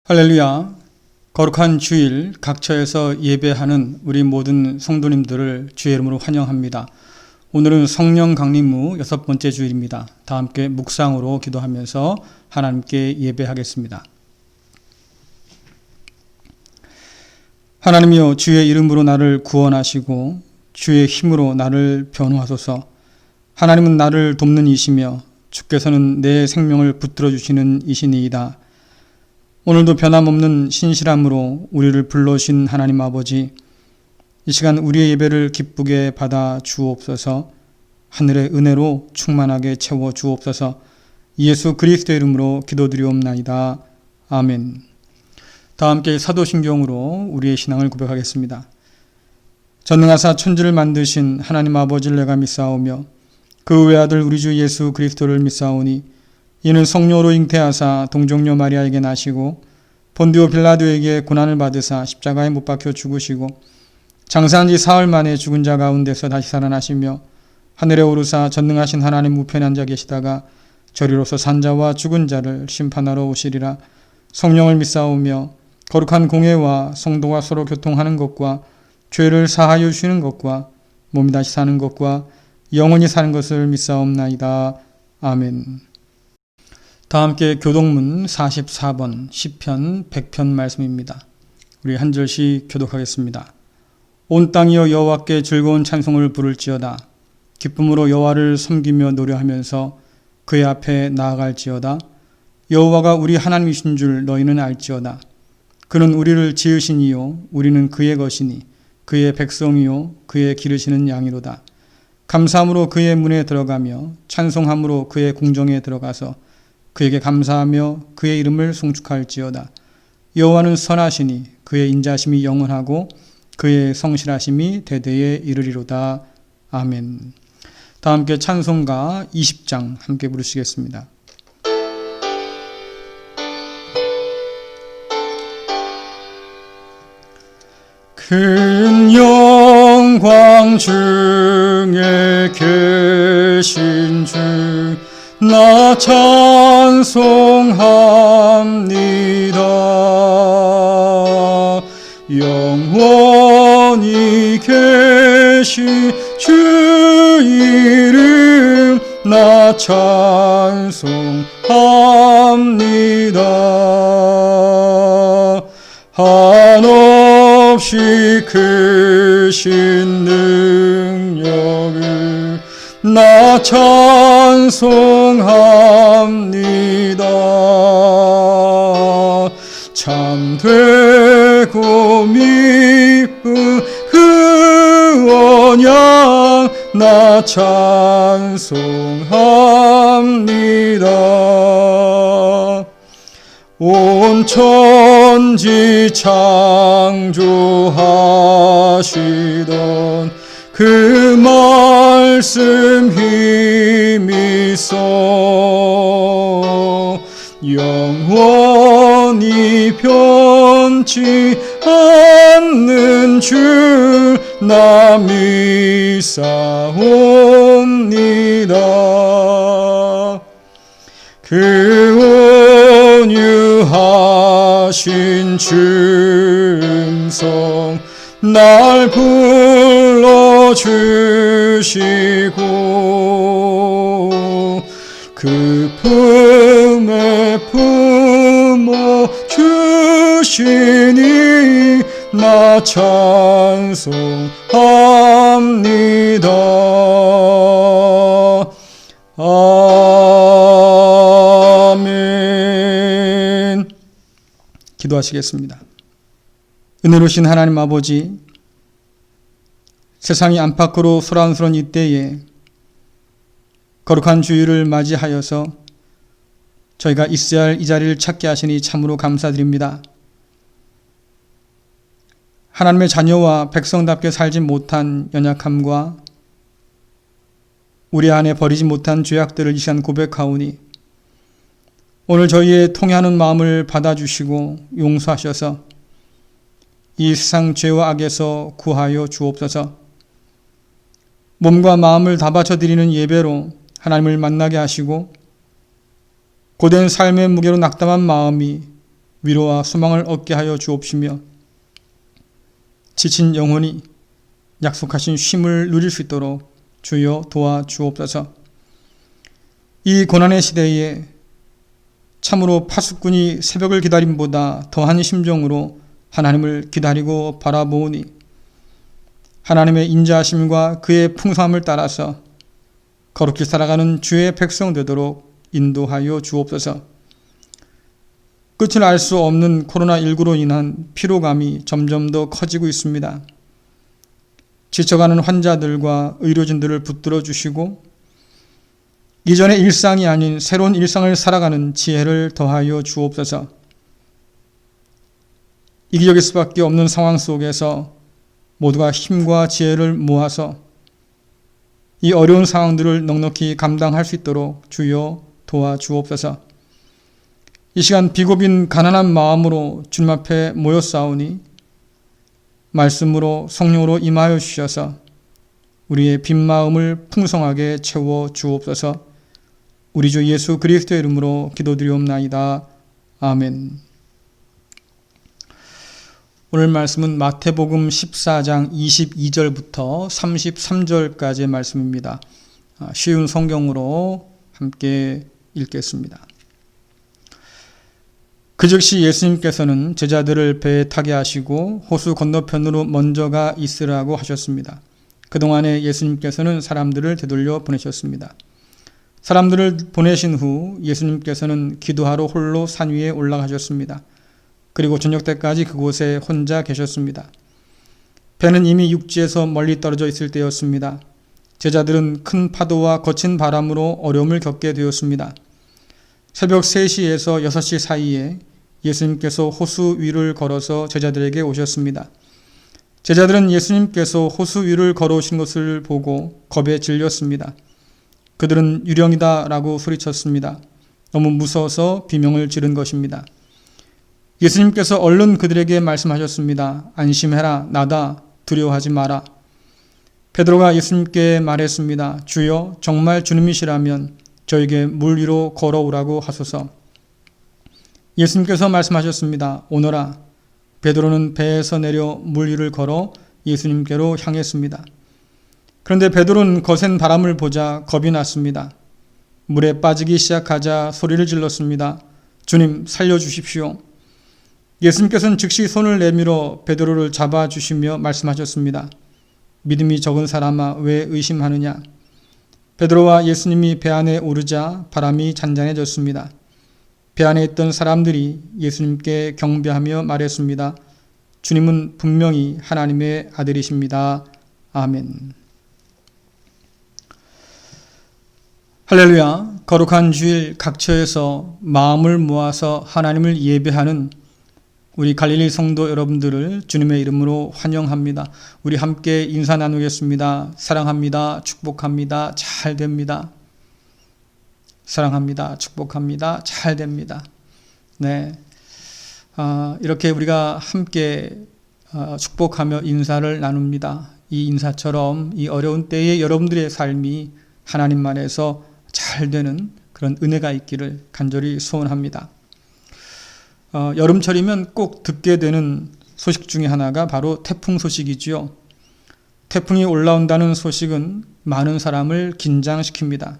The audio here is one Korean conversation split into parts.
할렐루야. 거룩한 주일 각처에서 예배하는 우리 모든 성도님들을 주의 이름으로 환영합니다. 오늘은 성령 강림후 6번째 주일입니다. 다 함께 묵상으로 기도하면서 하나님께 예배하겠습니다. 하나님이여, 주의 이름으로 나를 구원하시고 주의 힘으로 나를 변호하소서. 하나님은 나를 돕는 이시며 주께서는 내 생명을 붙들어 주시는 이시니이다. 오늘도 변함없는 신실함으로 우리를 불러주신 하나님 아버지, 이 시간 우리의 예배를 기쁘게 받아 주옵소서. 하늘의 은혜로 충만하게 채워 주옵소서. 예수 그리스도의 이름으로 기도드리옵나이다. 아멘. 다 함께 사도신경으로 우리의 신앙을 고백하겠습니다. 전능하사 천지를 만드신 하나님 아버지를 내가 믿사오며 그 외아들 우리 주 예수 그리스도를 믿사오니 이는 성령으로 잉태하사 동정녀 마리아에게 나시고 본디오 빌라도에게 고난을 받으사 십자가에 못 박혀 죽으시고 장사한 지 사흘 만에 죽은 자 가운데서 다시 살아나시며 하늘에 오르사 전능하신 하나님 우편에 앉아 계시다가 저리로서 산자와 죽은 자를 심판하러 오시리라. 성령을 믿사오며 거룩한 공회와 성도가 서로 교통하는 것과 죄를 사하여 주시는 것과 몸이 다시 사는 것과 영원히 사는 것을 믿사옵나이다. 아멘. 다 함께 교독문 44번 시편 100편 말씀입니다. 우리 한 절씩 교독하겠습니다. 온 땅이여 여호와께 즐거운 찬송을 부를지어다. 기쁨으로 여호와를 섬기며 노래하면서 그의 앞에 나아갈지어다. 여호와가 우리 하나님이신 줄 너희는 알지어다. 그는 우리를 지으신 이요 우리는 그의 것이니 그의 백성이요 그의 기르시는 양이로다. 감사함으로 그의 문에 들어가며 찬송함으로 그의 궁정에 들어가서 그에게 감사하며 그의 이름을 송축할지어다. 여호와는 선하시니 그의 인자심이 영원하고 그의 성실하심이 대대에 이르리로다. 아멘. 다 함께 찬송가 20장 함께 부르시겠습니다. 큰 영광 중에 계신 주 나 찬송합니다. 영원히 계신 주 이름 나 찬송합니다. 한없이 크신 능력을 나 찬송합니다. 참되고 미쁜 그 언약 나 찬송합니다. 온 천지 창조하시던 그 말씀 힘있어 영원히 변치 않는 주 나 믿사옵니다. 그 온유하신 주 음성 날 불러주시고 그 품에 품어 주시니 나 찬송합니다. 아멘. 기도하시겠습니다. 은혜로우신 하나님 아버지, 세상이 안팎으로 소란스러운 이때에 거룩한 주일을 맞이하여서 저희가 있어야 할 이 자리를 찾게 하시니 참으로 감사드립니다. 하나님의 자녀와 백성답게 살지 못한 연약함과 우리 안에 버리지 못한 죄악들을 이 시간 고백하오니 오늘 저희의 통회하는 마음을 받아주시고 용서하셔서 이 세상 죄와 악에서 구하여 주옵소서. 몸과 마음을 다 바쳐드리는 예배로 하나님을 만나게 하시고 고된 삶의 무게로 낙담한 마음이 위로와 소망을 얻게 하여 주옵시며 지친 영혼이 약속하신 쉼을 누릴 수 있도록 주여 도와주옵소서. 이 고난의 시대에 참으로 파수꾼이 새벽을 기다림보다 더한 심정으로 하나님을 기다리고 바라보니 하나님의 인자하심과 그의 풍성함을 따라서 거룩히 살아가는 주의 백성 되도록 인도하여 주옵소서. 끝을 알 수 없는 코로나19로 인한 피로감이 점점 더 커지고 있습니다. 지쳐가는 환자들과 의료진들을 붙들어 주시고 이전의 일상이 아닌 새로운 일상을 살아가는 지혜를 더하여 주옵소서. 이기적일 수밖에 없는 상황 속에서 모두가 힘과 지혜를 모아서 이 어려운 상황들을 넉넉히 감당할 수 있도록 주여 도와주옵소서. 이 시간 비고빈 가난한 마음으로 주님 앞에 모였사오니 말씀으로 성령으로 임하여 주셔서 우리의 빈 마음을 풍성하게 채워 주옵소서. 우리 주 예수 그리스도의 이름으로 기도드리옵나이다. 아멘. 오늘 말씀은 마태복음 14장 22절부터 33절까지의 말씀입니다. 쉬운 성경으로 함께 읽겠습니다. 그 즉시 예수님께서는 제자들을 배에 타게 하시고 호수 건너편으로 먼저 가 있으라고 하셨습니다. 그동안에 예수님께서는 사람들을 되돌려 보내셨습니다. 사람들을 보내신 후 예수님께서는 기도하러 홀로 산 위에 올라가셨습니다. 그리고 저녁 때까지 그곳에 혼자 계셨습니다. 배는 이미 육지에서 멀리 떨어져 있을 때였습니다. 제자들은 큰 파도와 거친 바람으로 어려움을 겪게 되었습니다. 새벽 3시에서 6시 사이에 예수님께서 호수 위를 걸어서 제자들에게 오셨습니다. 제자들은 예수님께서 호수 위를 걸어오신 것을 보고 겁에 질렸습니다. 그들은 유령이다 라고 소리쳤습니다. 너무 무서워서 비명을 지른 것입니다. 예수님께서 얼른 그들에게 말씀하셨습니다. 안심해라, 나다, 두려워하지 마라. 베드로가 예수님께 말했습니다. 주여, 정말 주님이시라면 저에게 물 위로 걸어오라고 하소서. 예수님께서 말씀하셨습니다. 오너라. 베드로는 배에서 내려 물 위를 걸어 예수님께로 향했습니다. 그런데 베드로는 거센 바람을 보자 겁이 났습니다. 물에 빠지기 시작하자 소리를 질렀습니다. 주님, 살려주십시오. 예수님께서는 즉시 손을 내밀어 베드로를 잡아주시며 말씀하셨습니다. 믿음이 적은 사람아, 왜 의심하느냐? 베드로와 예수님이 배 안에 오르자 바람이 잔잔해졌습니다. 배 안에 있던 사람들이 예수님께 경배하며 말했습니다. 주님은 분명히 하나님의 아들이십니다. 아멘. 할렐루야. 거룩한 주일 각처에서 마음을 모아서 하나님을 예배하는 우리 갈릴리 성도 여러분들을 주님의 이름으로 환영합니다. 우리 함께 인사 나누겠습니다. 사랑합니다. 축복합니다. 잘 됩니다. 사랑합니다. 축복합니다. 잘 됩니다. 네, 이렇게 우리가 함께 축복하며 인사를 나눕니다. 이 인사처럼 이 어려운 때에 여러분들의 삶이 하나님만에서 잘 되는 그런 은혜가 있기를 간절히 소원합니다. 여름철이면 꼭 듣게 되는 소식 중에 하나가 바로 태풍 소식이지요. 태풍이 올라온다는 소식은 많은 사람을 긴장시킵니다.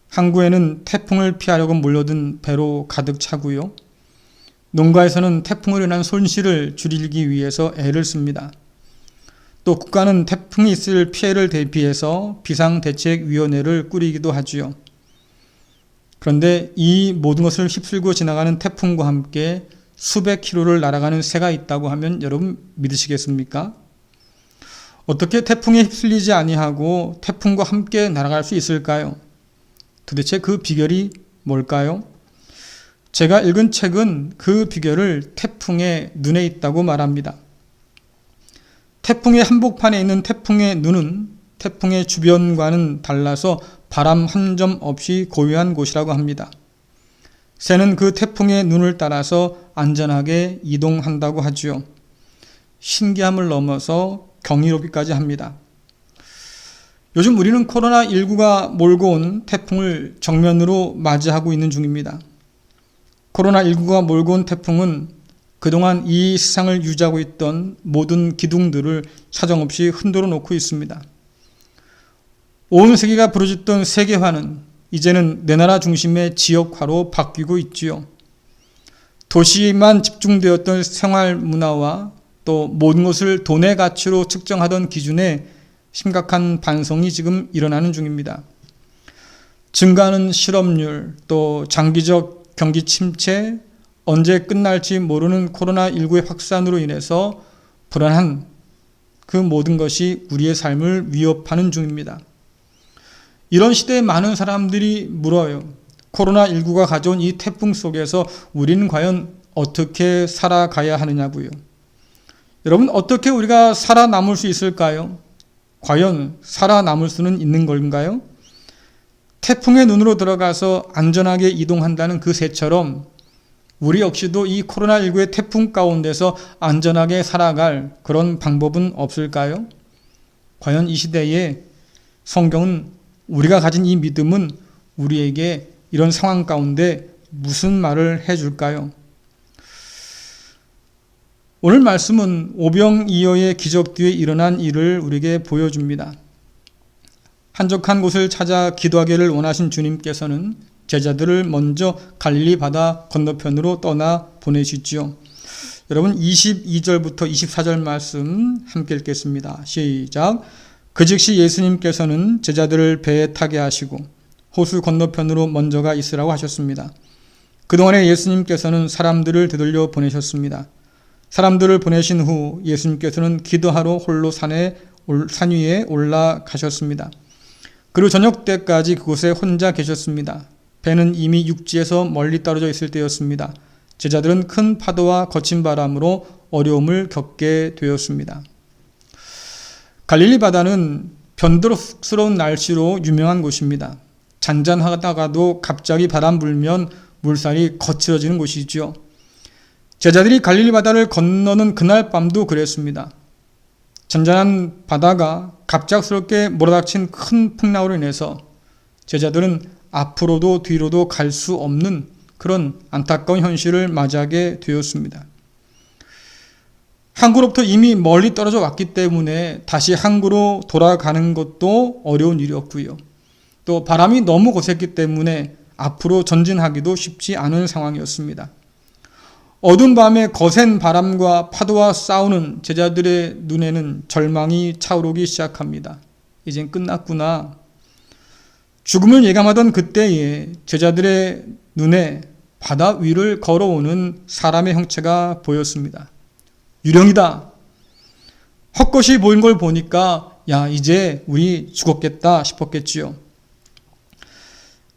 항구에는 태풍을 피하려고 몰려든 배로 가득 차고요. 농가에서는 태풍으로 인한 손실을 줄이기 위해서 애를 씁니다. 또 국가는 태풍이 있을 피해를 대비해서 비상대책위원회를 꾸리기도 하지요. 그런데 이 모든 것을 휩쓸고 지나가는 태풍과 함께 수백 킬로를 날아가는 새가 있다고 하면 여러분 믿으시겠습니까? 어떻게 태풍에 휩쓸리지 아니하고 태풍과 함께 날아갈 수 있을까요? 도대체 그 비결이 뭘까요? 제가 읽은 책은 그 비결을 태풍의 눈에 있다고 말합니다. 태풍의 한복판에 있는 태풍의 눈은 태풍의 주변과는 달라서 바람 한 점 없이 고요한 곳이라고 합니다. 새는 그 태풍의 눈을 따라서 안전하게 이동한다고 하지요. 신기함을 넘어서 경이롭기까지 합니다. 요즘 우리는 코로나19가 몰고 온 태풍을 정면으로 맞이하고 있는 중입니다. 코로나19가 몰고 온 태풍은 그동안 이 세상을 유지하고 있던 모든 기둥들을 사정없이 흔들어 놓고 있습니다. 온 세계가 부르짖던 세계화는 이제는 내 나라 중심의 지역화로 바뀌고 있지요. 도시만 집중되었던 생활 문화와 또 모든 것을 돈의 가치로 측정하던 기준에 심각한 반성이 지금 일어나는 중입니다. 증가하는 실업률, 또 장기적 경기 침체, 언제 끝날지 모르는 코로나19의 확산으로 인해서 불안한 그 모든 것이 우리의 삶을 위협하는 중입니다. 이런 시대에 많은 사람들이 물어요. 코로나19가 가져온 이 태풍 속에서 우리는 과연 어떻게 살아가야 하느냐고요. 여러분, 어떻게 우리가 살아남을 수 있을까요? 과연 살아남을 수는 있는 건가요? 태풍의 눈으로 들어가서 안전하게 이동한다는 그 새처럼 우리 역시도 이 코로나19의 태풍 가운데서 안전하게 살아갈 그런 방법은 없을까요? 과연 이 시대에 성경은 우리가 가진 이 믿음은 우리에게 이런 상황 가운데 무슨 말을 해줄까요? 오늘 말씀은 오병이어의 기적 뒤에 일어난 일을 우리에게 보여줍니다. 한적한 곳을 찾아 기도하기를 원하신 주님께서는 제자들을 먼저 갈릴리 바다 건너편으로 떠나 보내시죠. 여러분 22절부터 24절 말씀 함께 읽겠습니다. 시작. 그 즉시 예수님께서는 제자들을 배에 타게 하시고 호수 건너편으로 먼저 가 있으라고 하셨습니다. 그동안에 예수님께서는 사람들을 되돌려 보내셨습니다. 사람들을 보내신 후 예수님께서는 기도하러 홀로 산 위에 올라가셨습니다. 그리고 저녁 때까지 그곳에 혼자 계셨습니다. 배는 이미 육지에서 멀리 떨어져 있을 때였습니다. 제자들은 큰 파도와 거친 바람으로 어려움을 겪게 되었습니다. 갈릴리 바다는 변덕스러운 날씨로 유명한 곳입니다. 잔잔하다가도 갑자기 바람 불면 물살이 거칠어지는 곳이죠. 제자들이 갈릴리 바다를 건너는 그날 밤도 그랬습니다. 잔잔한 바다가 갑작스럽게 몰아닥친 큰 풍랑으로 인해서 제자들은 앞으로도 뒤로도 갈 수 없는 그런 안타까운 현실을 맞이하게 되었습니다. 항구로부터 이미 멀리 떨어져 왔기 때문에 다시 항구로 돌아가는 것도 어려운 일이었고요. 또 바람이 너무 거셌기 때문에 앞으로 전진하기도 쉽지 않은 상황이었습니다. 어두운 밤에 거센 바람과 파도와 싸우는 제자들의 눈에는 절망이 차오르기 시작합니다. 이젠 끝났구나. 죽음을 예감하던 그때에 제자들의 눈에 바다 위를 걸어오는 사람의 형체가 보였습니다. 유령이다. 헛것이 보인 걸 보니까 이제 우리 죽었겠다 싶었겠지요.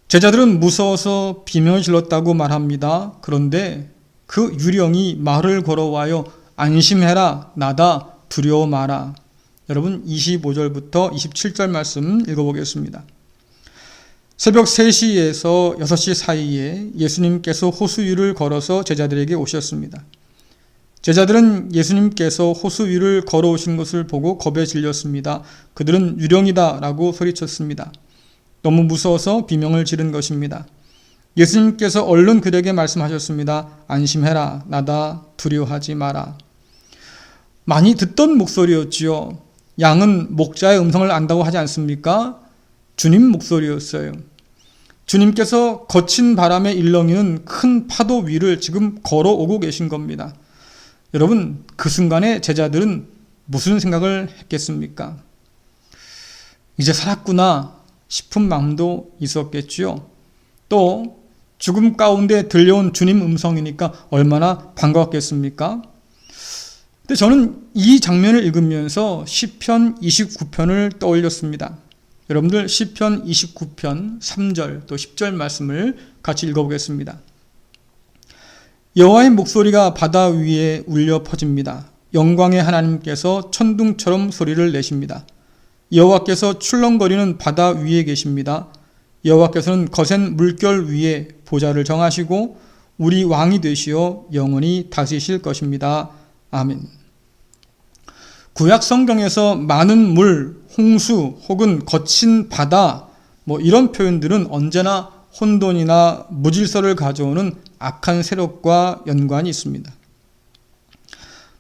제자들은 무서워서 비명을 질렀다고 말합니다. 그런데 그 유령이 말을 걸어와요. 안심해라. 나다. 두려워 마라. 여러분 25절부터 27절 말씀 읽어보겠습니다. 새벽 3시에서 6시 사이에 예수님께서 호수 위를 걸어서 제자들에게 오셨습니다. 제자들은 예수님께서 호수 위를 걸어오신 것을 보고 겁에 질렸습니다. 그들은 유령이다 라고 소리쳤습니다. 너무 무서워서 비명을 지른 것입니다. 예수님께서 얼른 그들에게 말씀하셨습니다. 안심해라. 나다. 두려워하지 마라. 많이 듣던 목소리였지요. 양은 목자의 음성을 안다고 하지 않습니까? 주님 목소리였어요. 주님께서 거친 바람에 일렁이는 큰 파도 위를 지금 걸어오고 계신 겁니다. 여러분, 그 순간에 제자들은 무슨 생각을 했겠습니까? 이제 살았구나 싶은 마음도 있었겠지요. 또 죽음 가운데 들려온 주님 음성이니까 얼마나 반가웠겠습니까? 근데 저는 이 장면을 읽으면서 시편 29편을 떠올렸습니다. 여러분들 시편 29편 3절 또 10절 말씀을 같이 읽어보겠습니다. 여호와의 목소리가 바다 위에 울려 퍼집니다. 영광의 하나님께서 천둥처럼 소리를 내십니다. 여호와께서 출렁거리는 바다 위에 계십니다. 여호와께서는 거센 물결 위에 보좌를 정하시고 우리 왕이 되시어 영원히 다스리실 것입니다. 아멘. 구약 성경에서 많은 물, 홍수 혹은 거친 바다 이런 표현들은 언제나 혼돈이나 무질서를 가져오는 악한 세력과 연관이 있습니다.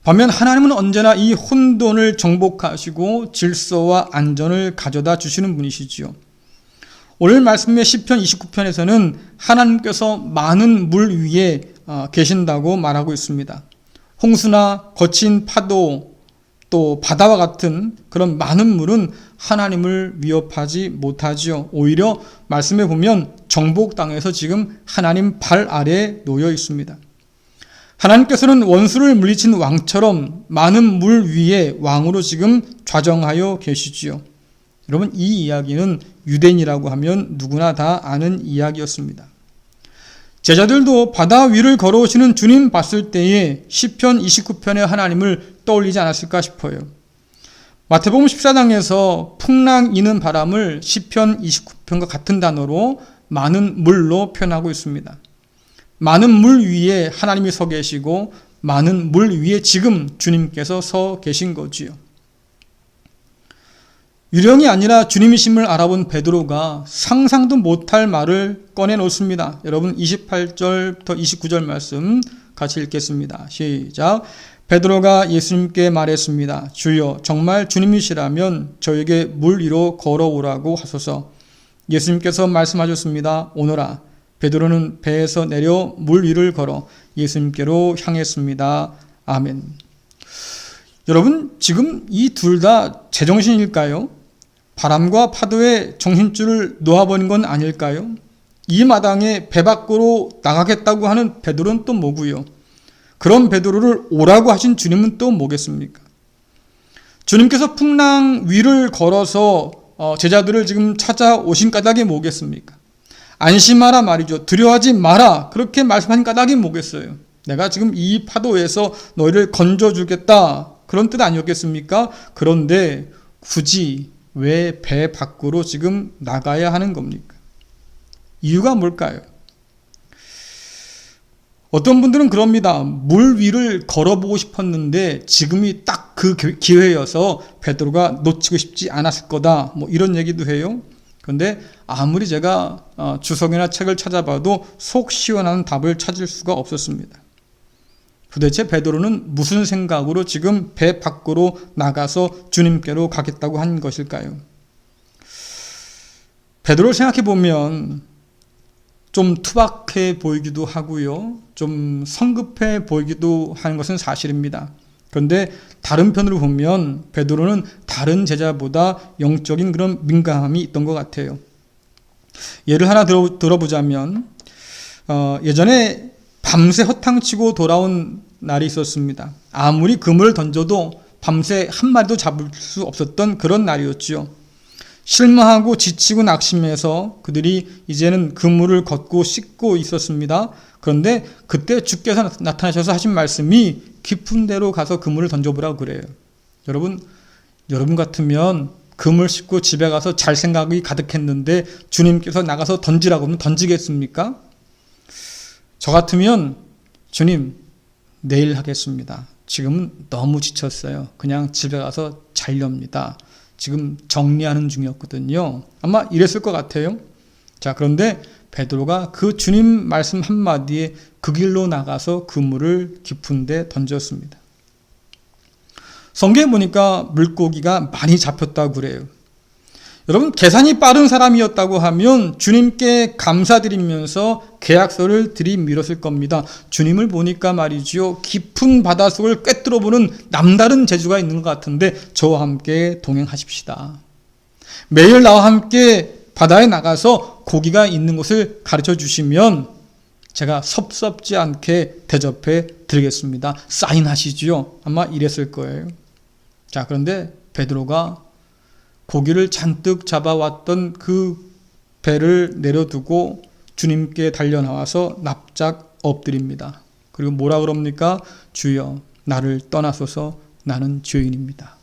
반면 하나님은 언제나 이 혼돈을 정복하시고 질서와 안전을 가져다 주시는 분이시지요. 오늘 말씀의 시편 29편에서는 하나님께서 많은 물 위에 계신다고 말하고 있습니다. 홍수나 거친 파도, 또 바다와 같은 그런 많은 물은 하나님을 위협하지 못하지요. 오히려 말씀에 보면 정복 땅에서 지금 하나님 발 아래에 놓여 있습니다. 하나님께서는 원수를 물리친 왕처럼 많은 물 위에 왕으로 지금 좌정하여 계시지요. 여러분, 이 이야기는 유대인이라고 하면 누구나 다 아는 이야기였습니다. 제자들도 바다 위를 걸어오시는 주님 봤을 때에 시편 29편의 하나님을 떠올리지 않았을까 싶어요. 마태복음 14장에서 풍랑 이는 바람을 시편 29편과 같은 단어로 많은 물로 표현하고 있습니다. 많은 물 위에 하나님이 서 계시고 많은 물 위에 지금 주님께서 서 계신 거지요. 유령이 아니라 주님이심을 알아본 베드로가 상상도 못할 말을 꺼내놓습니다. 여러분 28절부터 29절 말씀 같이 읽겠습니다. 시작. 베드로가 예수님께 말했습니다. 주여, 정말 주님이시라면 저에게 물 위로 걸어오라고 하소서. 예수님께서 말씀하셨습니다. 오너라. 베드로는 배에서 내려 물 위를 걸어 예수님께로 향했습니다. 아멘. 여러분, 지금 이 둘 다 제정신일까요? 바람과 파도에 정신줄을 놓아버린 건 아닐까요? 이 마당에 배 밖으로 나가겠다고 하는 베드로는 또 뭐고요? 그런 베드로를 오라고 하신 주님은 또 뭐겠습니까? 주님께서 풍랑 위를 걸어서 제자들을 지금 찾아오신 까닭이 뭐겠습니까? 안심하라 말이죠. 두려워하지 마라. 그렇게 말씀하신 까닭이 뭐겠어요? 내가 지금 이 파도에서 너희를 건져주겠다. 그런 뜻 아니었겠습니까? 그런데 굳이 왜 배 밖으로 지금 나가야 하는 겁니까? 이유가 뭘까요? 어떤 분들은 그럽니다. 물 위를 걸어보고 싶었는데 지금이 딱 그 기회여서 베드로가 놓치고 싶지 않았을 거다. 뭐 이런 얘기도 해요. 그런데 아무리 제가 주석이나 책을 찾아봐도 속 시원한 답을 찾을 수가 없었습니다. 도대체 베드로는 무슨 생각으로 지금 배 밖으로 나가서 주님께로 가겠다고 한 것일까요? 베드로를 생각해 보면 좀 투박해 보이기도 하고요. 좀 성급해 보이기도 하는 것은 사실입니다. 그런데 다른 편으로 보면 베드로는 다른 제자보다 영적인 그런 민감함이 있던 것 같아요. 예를 하나 들어보자면 예전에 밤새 허탕치고 돌아온 날이 있었습니다. 아무리 그물을 던져도 밤새 한 마리도 잡을 수 없었던 그런 날이었죠. 실망하고 지치고 낙심해서 그들이 이제는 그물을 걷고 씻고 있었습니다. 그런데 그때 주께서 나타나셔서 하신 말씀이 깊은 데로 가서 그물을 던져보라고 그래요. 여러분 같으면 그물 씻고 집에 가서 잘 생각이 가득했는데 주님께서 나가서 던지라고 하면 던지겠습니까? 저 같으면 주님, 내일 하겠습니다. 지금은 너무 지쳤어요. 그냥 집에 가서 자렵니다. 지금 정리하는 중이었거든요. 아마 이랬을 것 같아요. 자, 그런데 베드로가 그 주님 말씀 한마디에 그 길로 나가서 그물을 깊은 데 던졌습니다. 성경에 보니까 물고기가 많이 잡혔다고 그래요. 여러분, 계산이 빠른 사람이었다고 하면 주님께 감사드리면서 계약서를 들이밀었을 겁니다. 주님을 보니까 말이죠, 깊은 바닷속을 꿰뚫어보는 남다른 재주가 있는 것 같은데 저와 함께 동행하십시다. 매일 나와 함께 바다에 나가서 고기가 있는 곳을 가르쳐 주시면 제가 섭섭지 않게 대접해 드리겠습니다. 사인하시지요. 아마 이랬을 거예요. 자, 그런데 베드로가 고기를 잔뜩 잡아왔던 그 배를 내려두고 주님께 달려나와서 납작 엎드립니다. 그리고 뭐라 그럽니까? 주여, 나를 떠나소서, 나는 죄인입니다.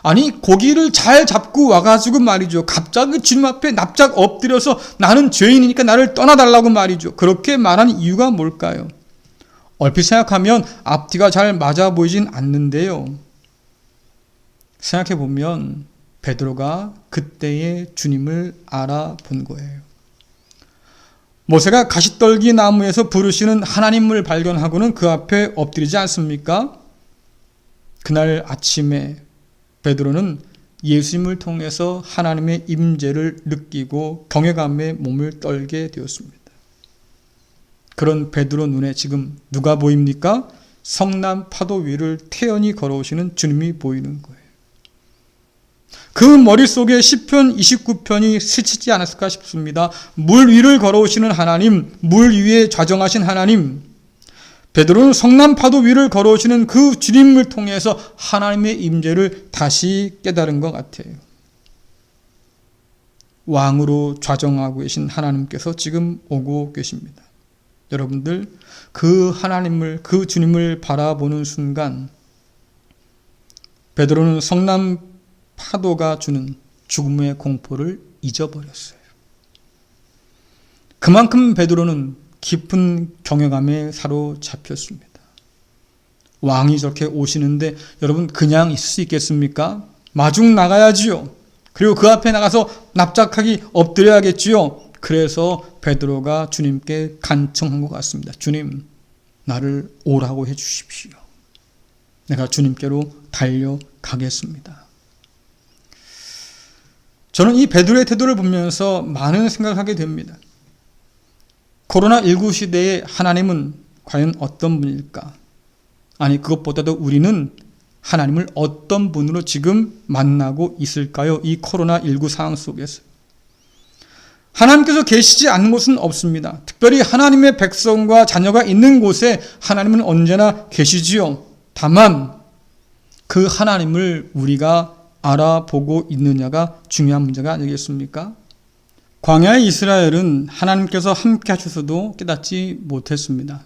아니, 고기를 잘 잡고 와가지고 말이죠, 갑자기 주님 앞에 납작 엎드려서 나는 죄인이니까 나를 떠나달라고 말이죠. 그렇게 말한 이유가 뭘까요? 얼핏 생각하면 앞뒤가 잘 맞아 보이진 않는데요. 생각해보면 베드로가 그때의 주님을 알아본 거예요. 모세가 가시떨기 나무에서 부르시는 하나님을 발견하고는 그 앞에 엎드리지 않습니까? 그날 아침에 베드로는 예수님을 통해서 하나님의 임재를 느끼고 경외감에 몸을 떨게 되었습니다. 그런 베드로 눈에 지금 누가 보입니까? 성남 파도 위를 태연히 걸어오시는 주님이 보이는 거예요. 그 머릿속에 시편 29편이 스치지 않았을까 싶습니다. 물 위를 걸어오시는 하나님, 물 위에 좌정하신 하나님. 베드로는 성남 파도 위를 걸어오시는 그 주님을 통해서 하나님의 임재를 다시 깨달은 것 같아요. 왕으로 좌정하고 계신 하나님께서 지금 오고 계십니다. 여러분들, 그 하나님을, 그 주님을 바라보는 순간 베드로는 성남 파도가 주는 죽음의 공포를 잊어버렸어요. 그만큼 베드로는 깊은 경외감에 사로잡혔습니다. 왕이 저렇게 오시는데 여러분 그냥 있을 수 있겠습니까? 마중 나가야지요. 그리고 그 앞에 나가서 납작하게 엎드려야겠지요. 그래서 베드로가 주님께 간청한 것 같습니다. 주님, 나를 오라고 해주십시오. 내가 주님께로 달려가겠습니다. 저는 이 베드로의 태도를 보면서 많은 생각을 하게 됩니다. 코로나19 시대에 하나님은 과연 어떤 분일까? 아니, 그것보다도 우리는 하나님을 어떤 분으로 지금 만나고 있을까요? 이 코로나19 상황 속에서. 하나님께서 계시지 않는 곳은 없습니다. 특별히 하나님의 백성과 자녀가 있는 곳에 하나님은 언제나 계시지요. 다만 그 하나님을 우리가 알아보고 있느냐가 중요한 문제가 아니겠습니까? 광야의 이스라엘은 하나님께서 함께 하셔서도 깨닫지 못했습니다.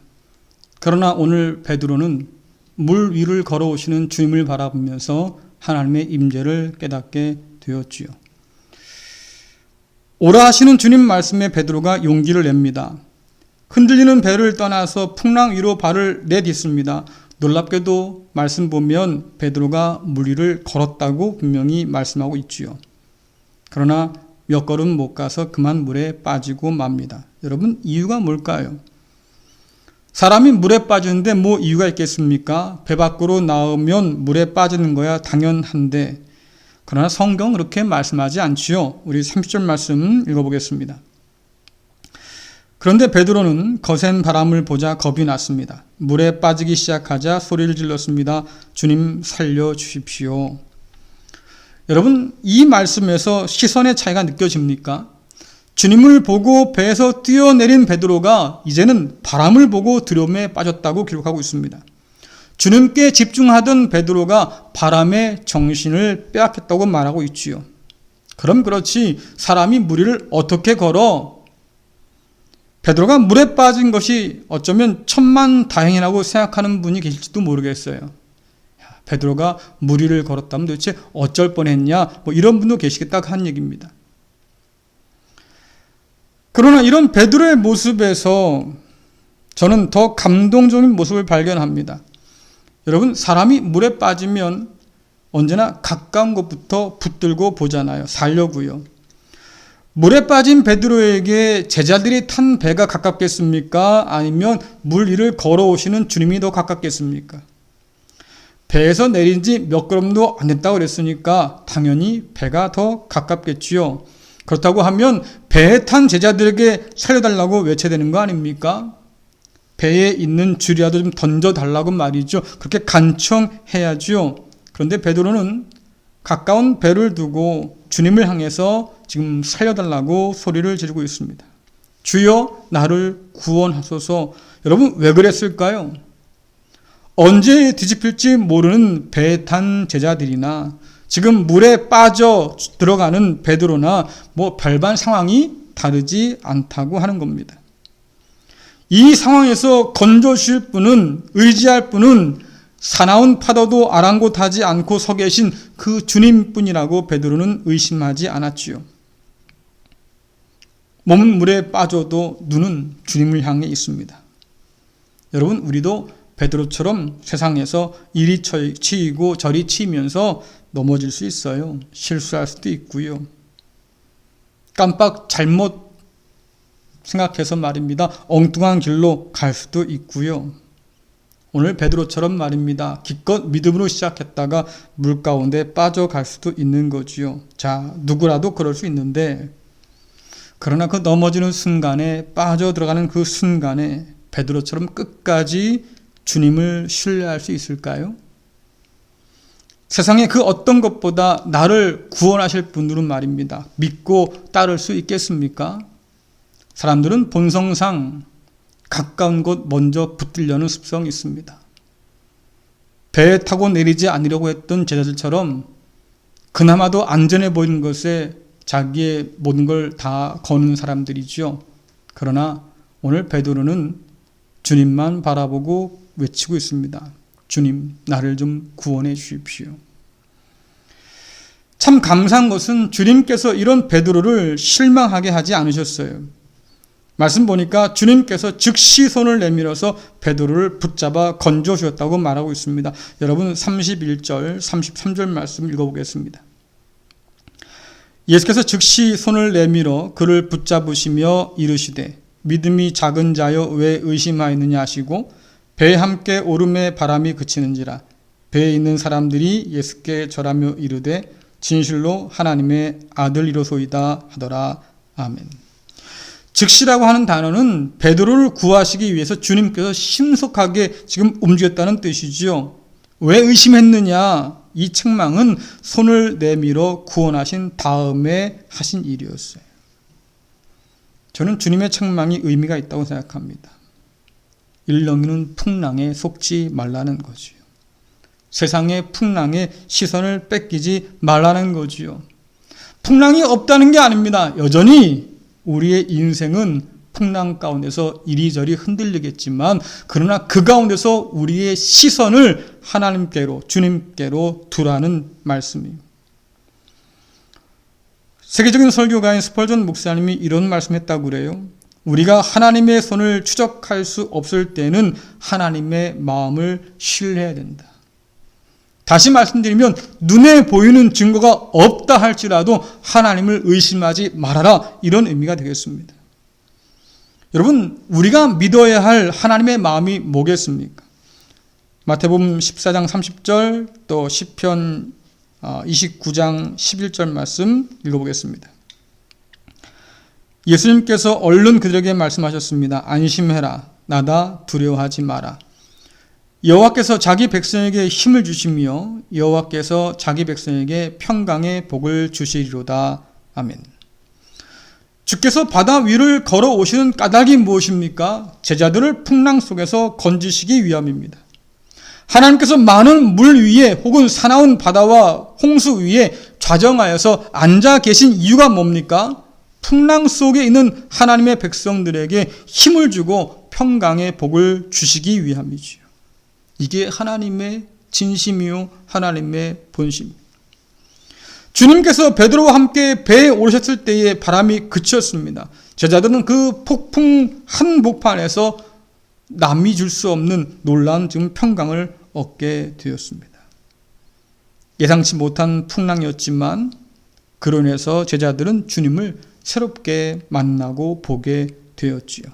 그러나 오늘 베드로는 물 위를 걸어오시는 주님을 바라보면서 하나님의 임재를 깨닫게 되었지요. 오라 하시는 주님 말씀에 베드로가 용기를 냅니다. 흔들리는 배를 떠나서 풍랑 위로 발을 내딛습니다. 놀랍게도 말씀 보면 베드로가 물 위를 걸었다고 분명히 말씀하고 있지요. 그러나 몇 걸음 못 가서 그만 물에 빠지고 맙니다. 여러분, 이유가 뭘까요? 사람이 물에 빠지는데 뭐 이유가 있겠습니까? 배 밖으로 나오면 물에 빠지는 거야 당연한데, 그러나 성경은 그렇게 말씀하지 않지요. 우리 30절 말씀 읽어보겠습니다. 그런데 베드로는 거센 바람을 보자 겁이 났습니다. 물에 빠지기 시작하자 소리를 질렀습니다. 주님 살려주십시오. 여러분, 이 말씀에서 시선의 차이가 느껴집니까? 주님을 보고 배에서 뛰어내린 베드로가 이제는 바람을 보고 두려움에 빠졌다고 기록하고 있습니다. 주님께 집중하던 베드로가 바람의 정신을 빼앗겼다고 말하고 있지요. 그럼 그렇지, 사람이 물 위를 어떻게 걸어? 베드로가 물에 빠진 것이 어쩌면 천만다행이라고 생각하는 분이 계실지도 모르겠어요. 베드로가 물 위를 걸었다면 도대체 어쩔 뻔했냐, 이런 분도 계시겠다 하는 얘기입니다. 그러나 이런 베드로의 모습에서 저는 더 감동적인 모습을 발견합니다. 여러분, 사람이 물에 빠지면 언제나 가까운 곳부터 붙들고 보잖아요. 살려고요. 물에 빠진 베드로에게 제자들이 탄 배가 가깝겠습니까? 아니면 물 위를 걸어오시는 주님이 더 가깝겠습니까? 배에서 내린 지 몇 걸음도 안 됐다고 그랬으니까 당연히 배가 더 가깝겠지요. 그렇다고 하면 배에 탄 제자들에게 살려달라고 외쳐야 되는 거 아닙니까? 배에 있는 줄이라도 좀 던져달라고 말이죠. 그렇게 간청해야죠. 그런데 베드로는 가까운 배를 두고 주님을 향해서 지금 살려달라고 소리를 지르고 있습니다. 주여, 나를 구원하소서. 여러분, 왜 그랬을까요? 언제 뒤집힐지 모르는 배에 탄 제자들이나 지금 물에 빠져 들어가는 베드로나 별반 상황이 다르지 않다고 하는 겁니다. 이 상황에서 건져주실 분은, 의지할 분은 사나운 파도도 아랑곳하지 않고 서 계신 그 주님뿐이라고 베드로는 의심하지 않았지요. 몸은 물에 빠져도 눈은 주님을 향해 있습니다. 여러분, 우리도 베드로처럼 세상에서 이리 치이고 저리 치이면서 넘어질 수 있어요. 실수할 수도 있고요. 깜빡 잘못 생각해서 말입니다. 엉뚱한 길로 갈 수도 있고요. 오늘 베드로처럼 말입니다. 기껏 믿음으로 시작했다가 물 가운데 빠져갈 수도 있는 거지요. 자, 누구라도 그럴 수 있는데, 그러나 그 넘어지는 순간에, 빠져들어가는 그 순간에 베드로처럼 끝까지 주님을 신뢰할 수 있을까요? 세상에 그 어떤 것보다 나를 구원하실 분들은 말입니다. 믿고 따를 수 있겠습니까? 사람들은 본성상 가까운 곳 먼저 붙들려는 습성이 있습니다. 배에 타고 내리지 않으려고 했던 제자들처럼 그나마도 안전해 보이는 것에 자기의 모든 걸 다 거는 사람들이죠. 그러나 오늘 베드로는 주님만 바라보고 외치고 있습니다. 주님, 나를 좀 구원해 주십시오. 참 감사한 것은 주님께서 이런 베드로를 실망하게 하지 않으셨어요. 말씀 보니까 주님께서 즉시 손을 내밀어서 베드로를 붙잡아 건져 주었다고 말하고 있습니다. 여러분 31절, 33절 말씀 읽어보겠습니다. 예수께서 즉시 손을 내밀어 그를 붙잡으시며 이르시되 믿음이 작은 자여 왜 의심하였느냐 하시고 배에 함께 오름에 바람이 그치는지라 배에 있는 사람들이 예수께 절하며 이르되 진실로 하나님의 아들이로소이다 하더라. 아멘. 즉시라고 하는 단어는 베드로를 구하시기 위해서 주님께서 신속하게 지금 움직였다는 뜻이지요. 왜 의심했느냐? 이 책망은 손을 내밀어 구원하신 다음에 하신 일이었어요. 저는 주님의 책망이 의미가 있다고 생각합니다. 일렁이는 풍랑에 속지 말라는 거지요. 세상의 풍랑에 시선을 뺏기지 말라는 거지요. 풍랑이 없다는 게 아닙니다. 여전히 우리의 인생은 풍랑 가운데서 이리저리 흔들리겠지만 그러나 그 가운데서 우리의 시선을 하나님께로 주님께로 두라는 말씀입니다. 세계적인 설교가인 스펄전 목사님이 이런 말씀했다고 그래요. 우리가 하나님의 손을 추적할 수 없을 때는 하나님의 마음을 신뢰해야 된다. 다시 말씀드리면 눈에 보이는 증거가 없다 할지라도 하나님을 의심하지 말아라, 이런 의미가 되겠습니다. 여러분, 우리가 믿어야 할 하나님의 마음이 뭐겠습니까? 마태복음 14장 30절 또 시편 29장 11절 말씀 읽어보겠습니다. 예수님께서 얼른 그들에게 말씀하셨습니다. 안심해라. 나다 두려워하지 마라. 여호와께서 자기 백성에게 힘을 주시며 여호와께서 자기 백성에게 평강의 복을 주시리로다. 아멘. 주께서 바다 위를 걸어오시는 까닭이 무엇입니까? 제자들을 풍랑 속에서 건지시기 위함입니다. 하나님께서 많은 물 위에 혹은 사나운 바다와 홍수 위에 좌정하여서 앉아 계신 이유가 뭡니까? 풍랑 속에 있는 하나님의 백성들에게 힘을 주고 평강의 복을 주시기 위함이지요. 이게 하나님의 진심이요 하나님의 본심입니다. 주님께서 베드로와 함께 배에 오르셨을 때에 바람이 그쳤습니다. 제자들은 그 폭풍 한복판에서 남이 줄 수 없는 놀라운 지금 평강을 얻게 되었습니다. 예상치 못한 풍랑이었지만 그로 인해서 제자들은 주님을 새롭게 만나고 보게 되었지요.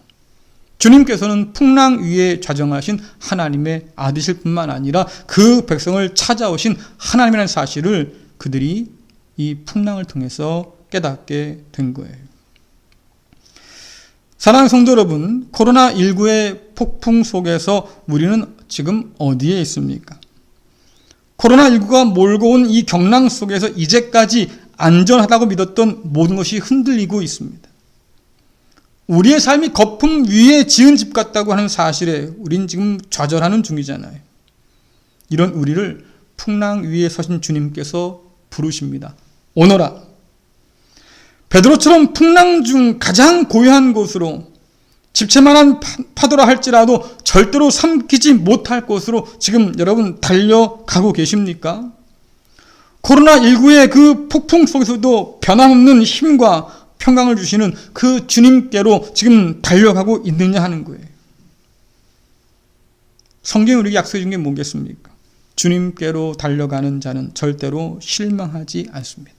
주님께서는 풍랑 위에 좌정하신 하나님의 아들이실 뿐만 아니라 그 백성을 찾아오신 하나님이라는 사실을 그들이 이 풍랑을 통해서 깨닫게 된 거예요. 사랑하는 성도 여러분, 코로나19의 폭풍 속에서 우리는 지금 어디에 있습니까? 코로나19가 몰고 온 이 경랑 속에서 이제까지 안전하다고 믿었던 모든 것이 흔들리고 있습니다. 우리의 삶이 거품 위에 지은 집 같다고 하는 사실에 우린 지금 좌절하는 중이잖아요. 이런 우리를 풍랑 위에 서신 주님께서 부르십니다. 오너라. 베드로처럼 풍랑 중 가장 고요한 곳으로, 집채만한 파도라 할지라도 절대로 삼키지 못할 곳으로 지금 여러분 달려가고 계십니까? 코로나19의 그 폭풍 속에서도 변함없는 힘과 평강을 주시는 그 주님께로 지금 달려가고 있느냐 하는 거예요. 성경이 우리에게 약속해 준 게 뭐겠습니까? 주님께로 달려가는 자는 절대로 실망하지 않습니다.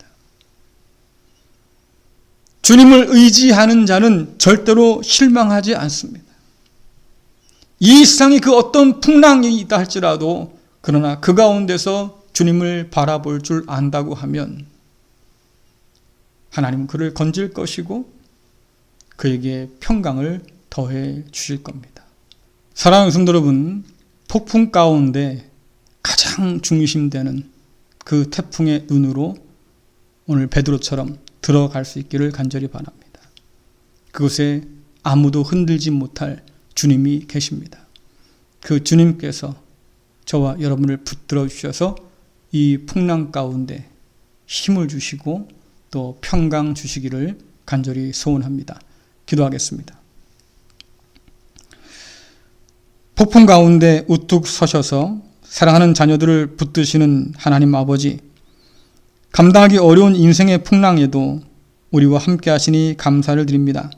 주님을 의지하는 자는 절대로 실망하지 않습니다. 이 세상이 그 어떤 풍랑이 있다 할지라도 그러나 그 가운데서 주님을 바라볼 줄 안다고 하면 하나님은 그를 건질 것이고 그에게 평강을 더해 주실 겁니다. 사랑하는 성도 여러분, 폭풍 가운데 가장 중심되는 그 태풍의 눈으로 오늘 베드로처럼 들어갈 수 있기를 간절히 바랍니다. 그곳에 아무도 흔들지 못할 주님이 계십니다. 그 주님께서 저와 여러분을 붙들어 주셔서 이 풍랑 가운데 힘을 주시고 또 평강 주시기를 간절히 소원합니다. 기도하겠습니다. 폭풍 가운데 우뚝 서셔서 사랑하는 자녀들을 붙드시는 하나님 아버지, 감당하기 어려운 인생의 풍랑에도 우리와 함께 하시니 감사를 드립니다.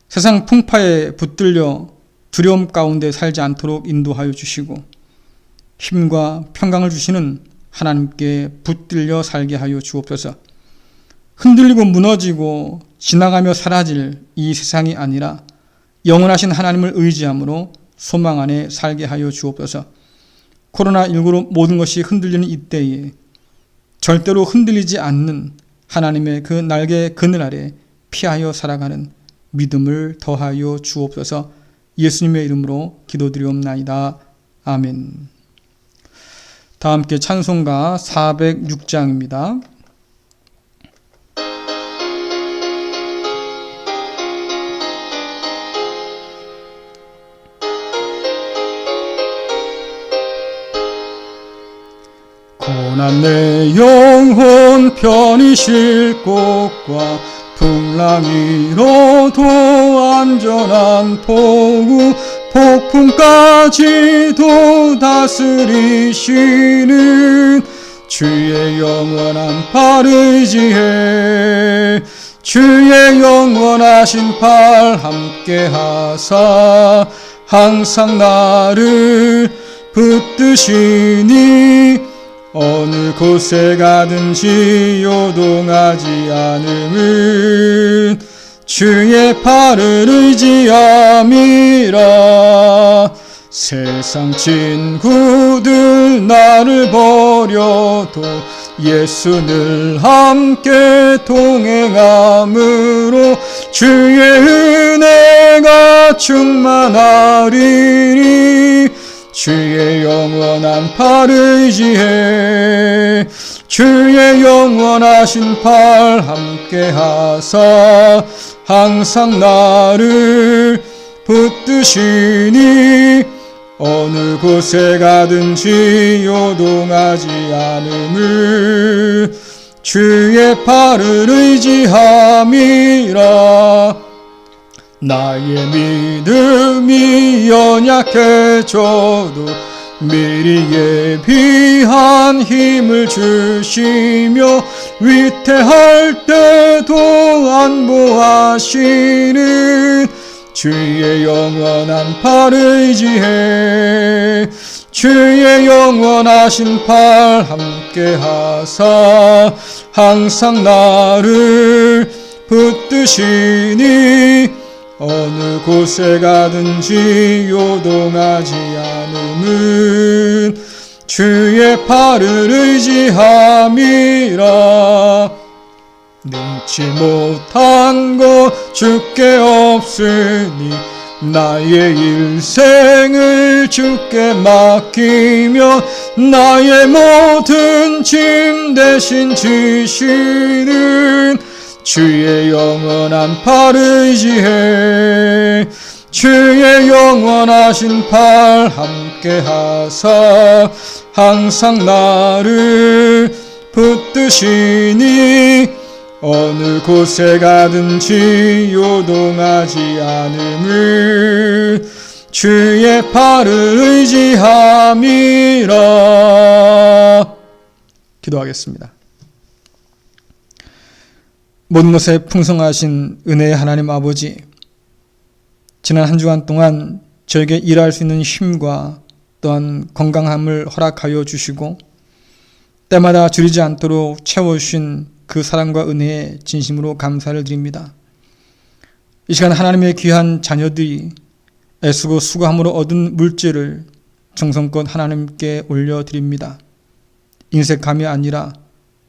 세상 풍파에 붙들려 두려움 가운데 살지 않도록 인도하여 주시고 힘과 평강을 주시는 하나님께 붙들려 살게 하여 주옵소서. 흔들리고 무너지고 지나가며 사라질 이 세상이 아니라 영원하신 하나님을 의지함으로 소망 안에 살게 하여 주옵소서. 코로나19로 모든 것이 흔들리는 이때에 절대로 흔들리지 않는 하나님의 그 날개 그늘 아래 피하여 살아가는 믿음을 더하여 주옵소서. 예수님의 이름으로 기도드리옵나이다. 아멘. 다 함께 찬송가 406장입니다. 고난 내 영혼 편히 쉴 곳과 풍랑 위로도 안전한 포구 폭풍까지도 다스리시는 주의 영원한 팔 의지해 주의 영원하신 팔 함께하사 항상 나를 붙드시니 어느 곳에 가든지 요동하지 않음은 주의 팔을 의지함이라. 세상 친구들 나를 버려도 예수 늘 함께 동행함으로 주의 은혜가 충만하리니 주의 영원한 팔 의지해 주의 영원하신 팔 함께하사 항상 나를 붙드시니 어느 곳에 가든지 요동하지 않음을 주의 팔을 의지함이라. 나의 믿음이 연약해져도 미리 예비한 힘을 주시며 위태할 때도 안보하시는 주의 영원한 팔 의지해 주의 영원하신 팔 함께하사 항상 나를 붙드시니 어느 곳에 가든지 요동하지 않음은 주의 팔을 의지함이라. 능치 못한 것 주께 없으니 나의 일생을 주께 맡기며 나의 모든 짐 대신 지시는 주의 영원한 팔 의지해 주의 영원하신 팔 함께하사 항상 나를 붙드시니 어느 곳에 가든지 요동하지 않음을 주의 팔을 의지함이라. 기도하겠습니다. 모든 것에 풍성하신 은혜의 하나님 아버지, 지난 한 주간 동안 저에게 일할 수 있는 힘과 또한 건강함을 허락하여 주시고 때마다 줄이지 않도록 채워주신 그 사랑과 은혜에 진심으로 감사를 드립니다. 이 시간 하나님의 귀한 자녀들이 애쓰고 수고함으로 얻은 물질을 정성껏 하나님께 올려드립니다. 인색함이 아니라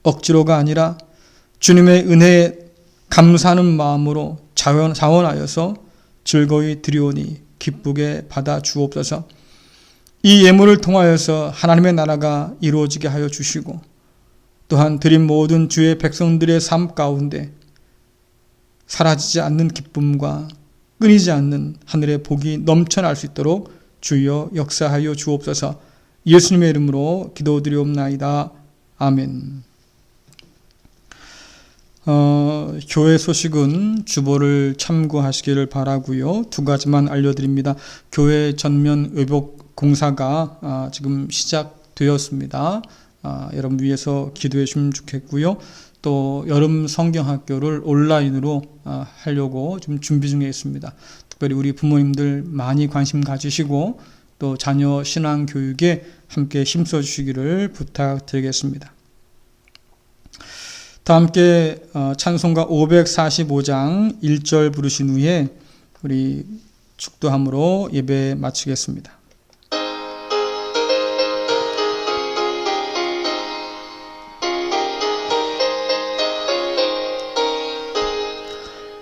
억지로가 아니라 주님의 은혜에 감사하는 마음으로 자원하여서 즐거이 드리오니 기쁘게 받아 주옵소서. 이 예물을 통하여서 하나님의 나라가 이루어지게 하여 주시고 또한 드린 모든 주의 백성들의 삶 가운데 사라지지 않는 기쁨과 끊이지 않는 하늘의 복이 넘쳐날 수 있도록 주여 역사하여 주옵소서. 예수님의 이름으로 기도드리옵나이다. 아멘. 교회 소식은 주보를 참고하시기를 바라고요. 두 가지만 알려드립니다. 교회 전면 의복 공사가 지금 시작되었습니다. 여러분 위해서 기도해 주시면 좋겠고요. 또 여름 성경학교를 온라인으로 하려고 좀 준비 중에 있습니다. 특별히 우리 부모님들 많이 관심 가지시고 또 자녀 신앙 교육에 함께 힘써 주시기를 부탁드리겠습니다. 다 함께 찬송가 545장 1절 부르신 후에 우리 축도함으로 예배 마치겠습니다.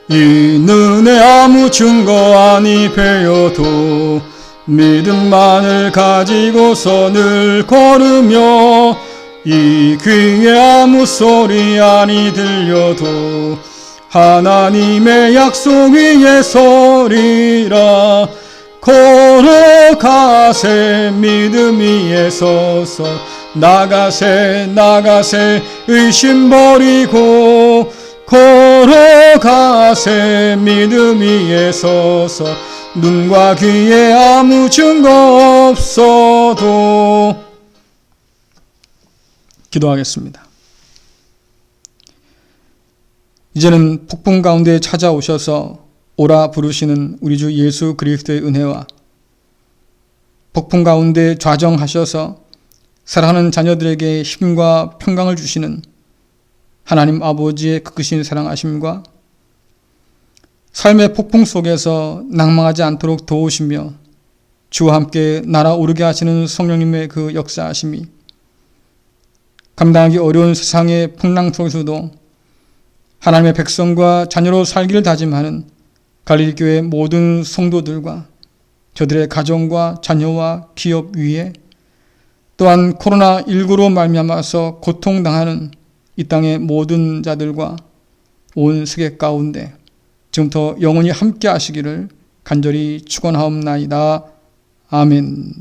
이는 내 아무 증거 아니 배워도 믿음만을 가지고서 늘 걸으며 이 귀에 아무 소리 아니 들려도 하나님의 약속 위에 서리라. 걸어가세 믿음 위에 서서 나가세 의심 버리고 걸어가세 믿음 위에 서서 눈과 귀에 아무 증거 없어도. 기도하겠습니다. 이제는 폭풍 가운데 찾아오셔서 오라 부르시는 우리 주 예수 그리스도의 은혜와 폭풍 가운데 좌정하셔서 사랑하는 자녀들에게 힘과 평강을 주시는 하나님 아버지의 크신 사랑하심과 삶의 폭풍 속에서 낭망하지 않도록 도우시며 주와 함께 날아오르게 하시는 성령님의 그 역사하심이 감당하기 어려운 세상의 풍랑 속에서도 하나님의 백성과 자녀로 살기를 다짐하는 갈릴리교회 모든 성도들과 저들의 가정과 자녀와 기업 위에 또한 코로나19로 말미암아서 고통당하는 이 땅의 모든 자들과 온 세계 가운데 지금부터 영원히 함께 하시기를 간절히 축원하옵나이다. 아멘.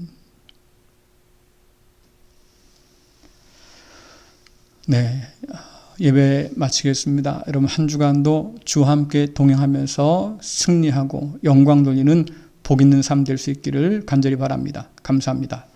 네, 예배 마치겠습니다. 여러분 한 주간도 주와 함께 동행하면서 승리하고 영광 돌리는 복 있는 삶 될 수 있기를 간절히 바랍니다. 감사합니다.